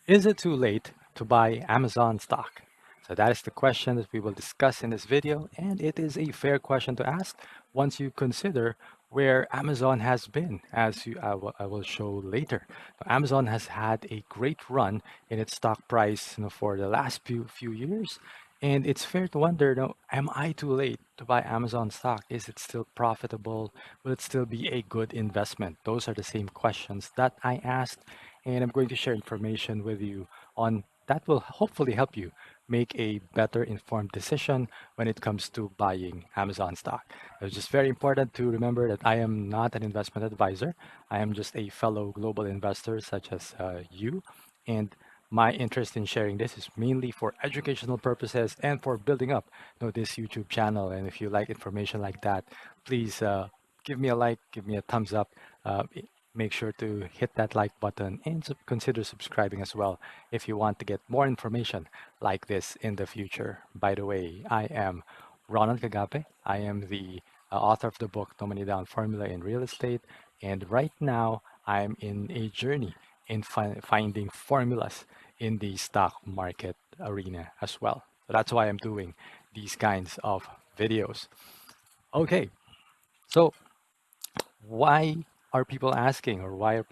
Is it too late to buy Amazon stock? So that is the question that we will discuss in this video, and it is a fair question to ask once you consider where Amazon has been, as I will show later. Amazon has had a great run in its stock price, for the last few years, and it's fair to wonder, am I too late to buy Amazon stock? Is it still profitable? Will it still be a good investment? Those are the same questions that I asked, and I'm going to share information with you on that will hopefully help you make a better informed decision when it comes to buying Amazon stock. It's just very important to remember that I am not an investment advisor. I am just a fellow global investor such as you. And my interest in sharing this is mainly for educational purposes and for building up, this YouTube channel. And if you like information like that, please give me a like, give me a thumbs up. Uh, Make sure to hit that like button and consider subscribing as well if you want to get more information like this in the future. By the way, I am Ronald Kagape. I am the author of the book No Money Down Formula in Real Estate. And right now, I'm in a journey in finding formulas in the stock market arena as well. So that's why I'm doing these kinds of videos. Okay, so why are people asking, or why are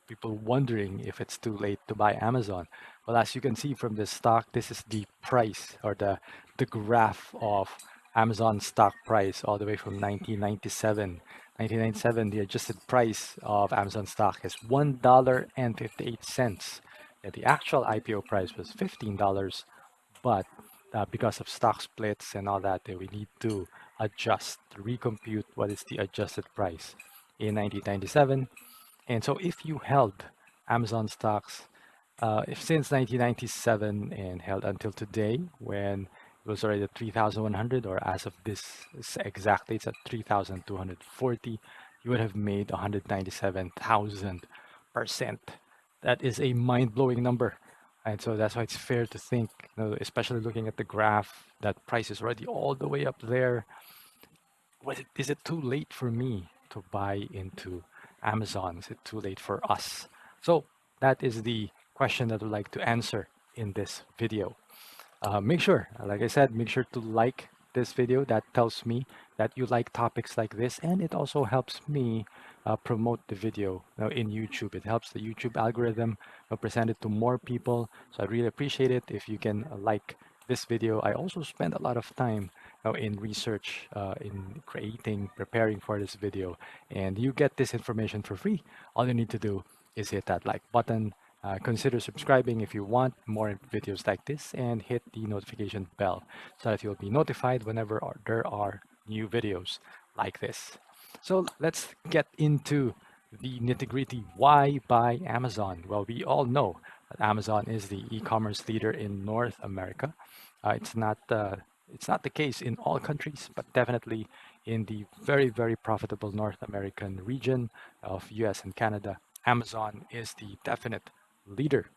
people wondering if it's too late to buy Amazon? Well, as you can see from this stock, this is the price, or the graph of Amazon stock price all the way from 1997. 1997, the adjusted price of Amazon stock is $1.58. And the actual IPO price was $15, but because of stock splits and all that, we need to adjust, recompute what is the adjusted price in 1997. And so if you held Amazon stocks if since 1997 and held until today, when it was already at 3,100, or as of this exactly, it's at 3,240, you would have made 197,000%. That is a mind-blowing number. And so that's why it's fair to think, especially looking at the graph, that price is already all the way up there. Is it too late for me to buy into Amazon? Is it too late for us? So that is the question that I'd like to answer in this video. Make sure, like I said, make sure to like this video. That tells me that you like topics like this, and it also helps me promote the video in YouTube. It helps the YouTube algorithm present it to more people. So I really appreciate it if you can like this video. I also spend a lot of time in research, in creating, preparing for this video, and you get this information for free. All you need to do is hit that like button, consider subscribing if you want more videos like this, and hit the notification bell so that you'll be notified whenever there are new videos like this. So let's get into the nitty-gritty. Why buy Amazon? Well, we all know that Amazon is the e-commerce leader in North America. It's not the case in all countries, but definitely in the very, very profitable North American region of US and Canada, Amazon is the definite leader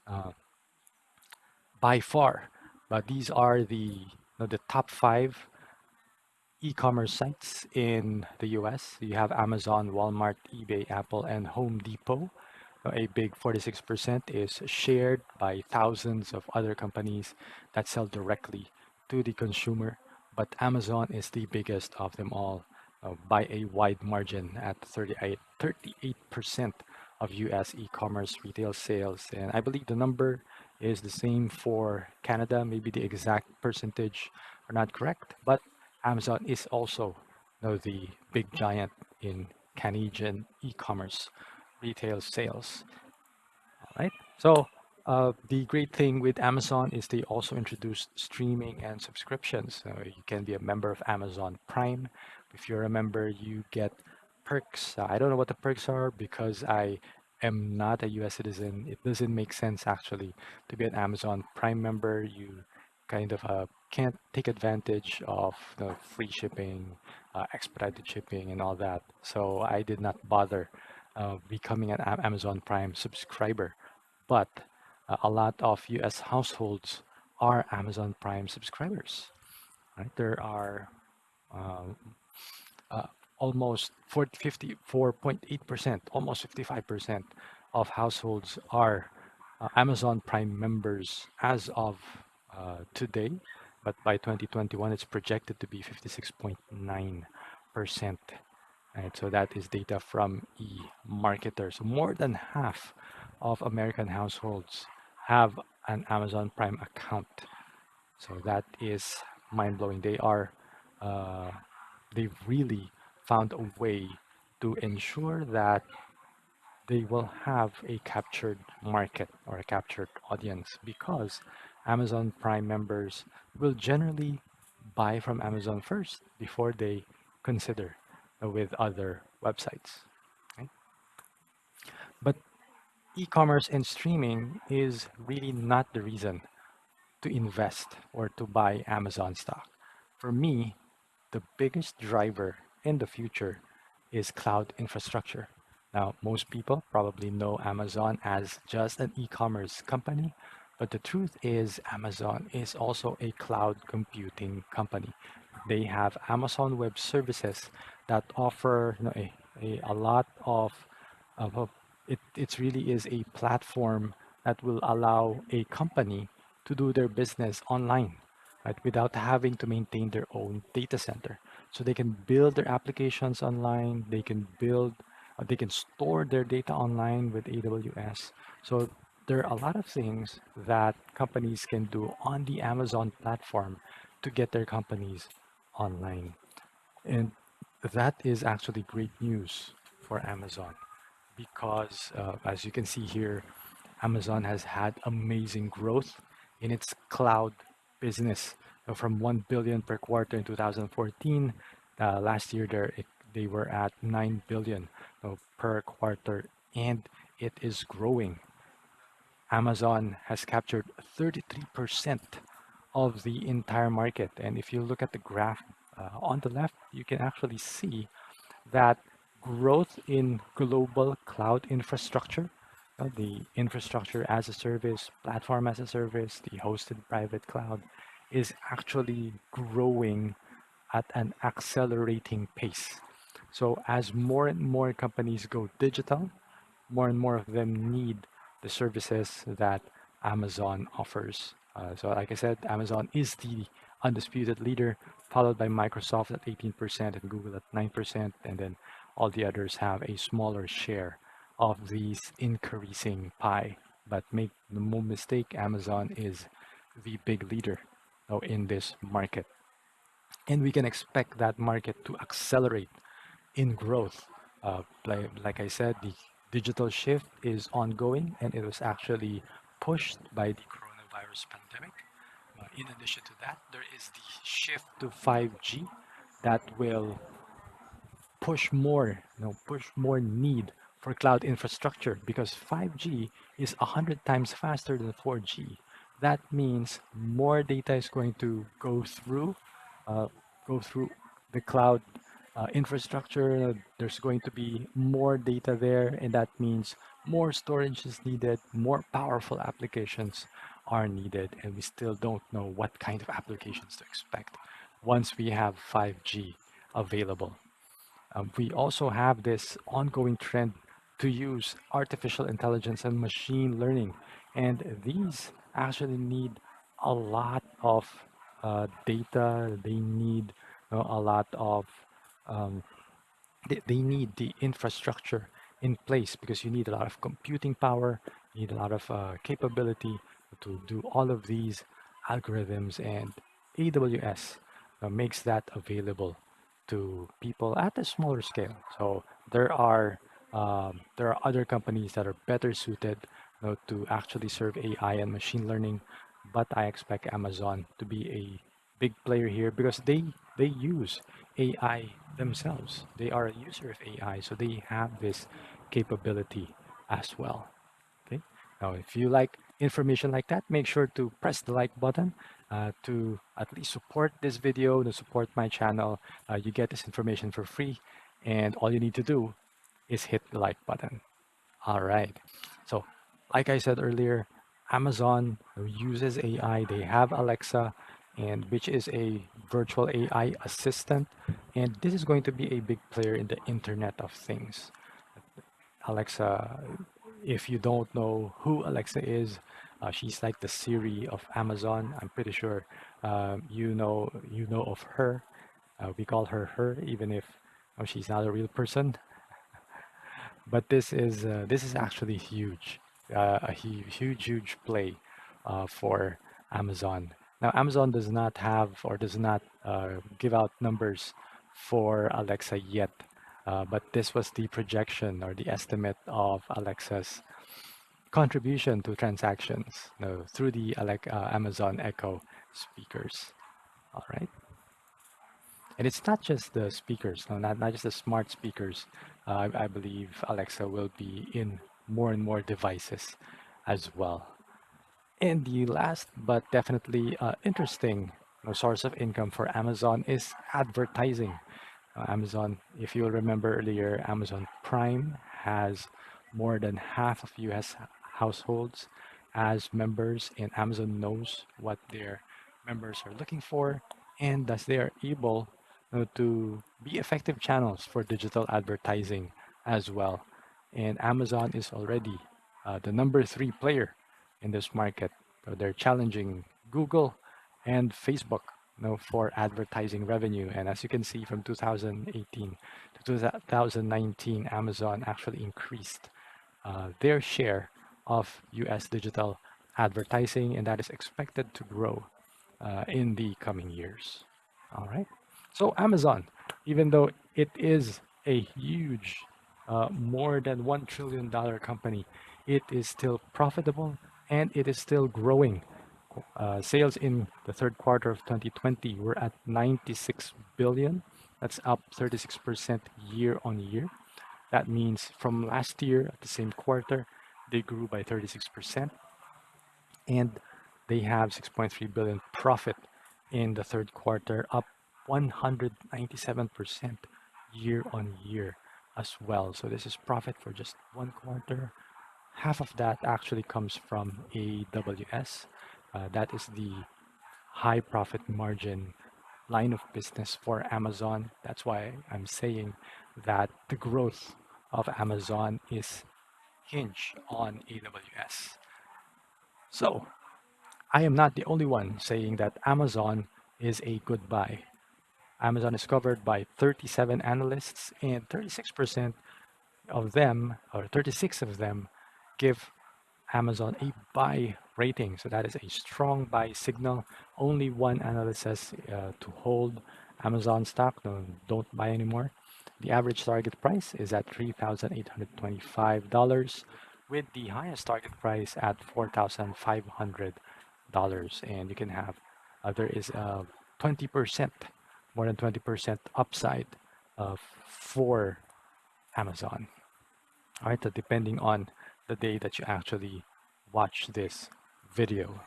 uh, by far. But these are the top five e-commerce sites in the US. You have Amazon, Walmart, eBay, Apple, and Home Depot. A big 46% is shared by thousands of other companies that sell directly to the consumer. But Amazon is the biggest of them all by a wide margin at 38% of US e-commerce retail sales. And I believe the number is the same for Canada. Maybe the exact percentage are not correct, but Amazon is also the big giant in Canadian e-commerce retail sales. All right. So the great thing with Amazon is they also introduced streaming and subscriptions. You can be a member of Amazon Prime. If you're a member, you get perks. I don't know what the perks are because I am not a US citizen. It doesn't make sense actually to be an Amazon Prime member. You kind of can't take advantage of the free shipping, expedited shipping, and all that. So I did not bother becoming an Amazon Prime subscriber, but a lot of US households are Amazon Prime subscribers. Right? There are um, uh, almost 54.8%, almost 55% of households are Amazon Prime members as of today, but by 2021, it's projected to be 56.9%. Right, so that is data from eMarketer. So more than half of American households have an Amazon Prime account. So that is mind blowing. Uh, they've really found a way to ensure that they will have a captured market or a captured audience because Amazon Prime members will generally buy from Amazon first before they consider with other websites. Okay? But e-commerce and streaming is really not the reason to invest or to buy Amazon stock. For me, the biggest driver in the future is cloud infrastructure. Now, most people probably know Amazon as just an e-commerce company, but the truth is Amazon is also a cloud computing company. They have Amazon Web Services that offer a lot of it really is a platform that will allow a company to do their business online, right, without having to maintain their own data center. So they can build their applications online, they can store their data online with AWS. So there are a lot of things that companies can do on the Amazon platform to get their companies online. And that is actually great news for Amazon because, as you can see here, Amazon has had amazing growth in its cloud business. From 1 billion per quarter in 2014, last year they were at 9 billion per quarter, and it is growing. Amazon has captured 33% of the entire market. And if you look at the graph on the left, you can actually see that growth in global cloud infrastructure, the infrastructure as a service, platform as a service, the hosted private cloud, is actually growing at an accelerating pace. So as more and more companies go digital, more and more of them need the services that Amazon offers. So, like I said, Amazon is the undisputed leader, followed by Microsoft at 18% and Google at 9%, and then all the others have a smaller share of these increasing pie. But make no mistake, Amazon is the big leader in this market. And we can expect that market to accelerate in growth. Like I said, the digital shift is ongoing and it was actually pushed by the coronavirus pandemic. In addition to that, there is the shift to 5G that will push more need for cloud infrastructure because 5G is 100 times faster than 4G. That means more data is going to uh, go through the cloud infrastructure. There's going to be more data there, and that means more storage is needed, more powerful applications are needed, and we still don't know what kind of applications to expect once we have 5G available. We also have this ongoing trend to use artificial intelligence and machine learning. And these actually need a lot of data. They need a lot of um, they need the infrastructure in place because you need a lot of computing power, you need a lot of capability to do all of these algorithms, and AWS makes that available to people at a smaller scale. So there are other companies that are better suited to actually serve AI and machine learning, but I expect Amazon to be a big player here because they use AI themselves. They are a user of AI, so they have this capability as well. Okay. Now, if you like information like that, make sure to press the like button to at least support this video, to support my channel. You get this information for free, and all you need to do is hit the like button. All right. So, like I said earlier, Amazon uses AI. They have Alexa, and which is a virtual AI assistant, and this is going to be a big player in the Internet of Things. Alexa If you don't know who Alexa is, she's like the Siri of Amazon. I'm pretty sure you know of her. We call her her, even if she's not a real person. But this is actually huge, huge play for Amazon. Now, Amazon does not have or does not give out numbers for Alexa yet, but this was the projection or the estimate of Alexa's contribution to transactions, through the Amazon Echo speakers. All right. And it's not just the speakers, no, not just the smart speakers. I believe Alexa will be in more and more devices as well. And the last but definitely interesting source of income for Amazon is advertising. Amazon, if you'll remember earlier, Amazon Prime has more than half of US households as members, and Amazon knows what their members are looking for, and thus they are able to be effective channels for digital advertising as well. And Amazon is already the number three player in this market. So they're challenging Google and Facebook, for advertising revenue. And as you can see, from 2018 to 2019, Amazon actually increased their share of US digital advertising, and that is expected to grow in the coming years. All right. So, Amazon, even though it is a huge, more than $1 trillion company, it is still profitable and it is still growing. Sales in the third quarter of 2020 were at 96 billion. That's up 36% year on year. That means from last year at the same quarter, they grew by 36%, and they have 6.3 billion profit in the third quarter, up 197% year on year as well. So this is profit for just one quarter. Half of that actually comes from AWS. That is the high profit margin line of business for Amazon. That's why I'm saying that the growth of Amazon is hinged on AWS. So I am not the only one saying that Amazon is a good buy. Amazon is covered by 37 analysts, and 36% of them, or 36 of them, give Amazon a buy rating. So that is a strong buy signal. Only one analyst says to hold Amazon stock. No, don't buy anymore. The average target price is at $3,825, with the highest target price at $4,500. And you can have, there is a 20%, more than 20% upside for Amazon. All right, so depending on the day that you actually watch this video.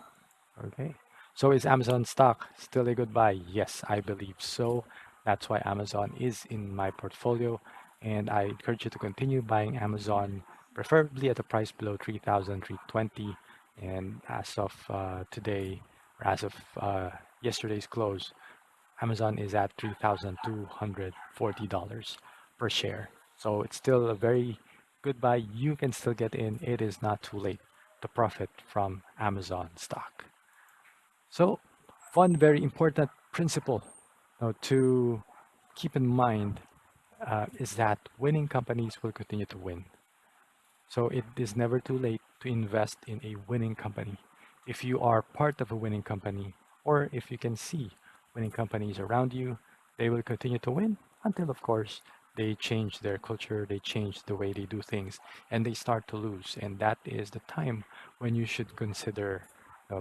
Okay, so is Amazon stock still a good buy? Yes, I believe so. That's why Amazon is in my portfolio, and I encourage you to continue buying Amazon, preferably at a price below 3,320. And as of today, or as of yesterday's close, Amazon is at $3,240 per share. So it's still a very good buy. You can still get in. It is not too late to profit from Amazon stock. So one very important principle to keep in mind is that winning companies will continue to win. So it is never too late to invest in a winning company. If you are part of a winning company, or if you can see winning companies around you, they will continue to win until, of course, they change their culture, they change the way they do things, and they start to lose. And that is the time when you should consider,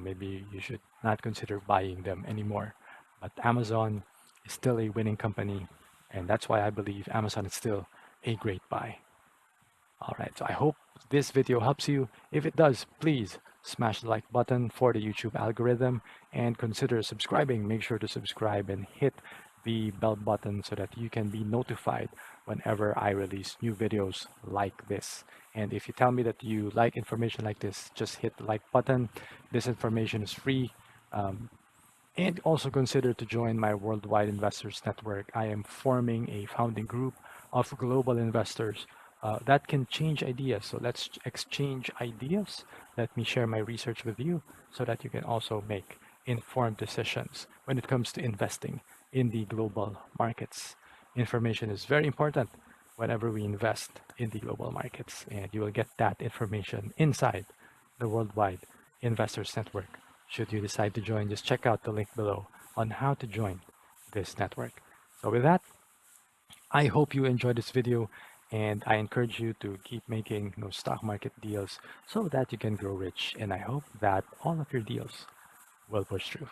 maybe you should not consider buying them anymore. But Amazon is still a winning company, and that's why I believe Amazon is still a great buy. All right, so I hope this video helps you. If it does, please smash the like button for the YouTube algorithm and consider subscribing. Make sure to subscribe and hit the bell button so that you can be notified whenever I release new videos like this. And if you tell me that you like information like this, just hit the like button. This information is free. And also consider to join my Worldwide Investors Network. I am forming a founding group of global investors that can change ideas. So let's exchange ideas. Let me share my research with you so that you can also make informed decisions when it comes to investing in the global markets. Information is very important whenever we invest in the global markets, and you will get that information inside the Worldwide Investors Network. Should you decide to join, just check out the link below on how to join this network. So with that, I hope you enjoyed this video, and I encourage you to keep making those stock market deals so that you can grow rich. And I hope that all of your deals will push through.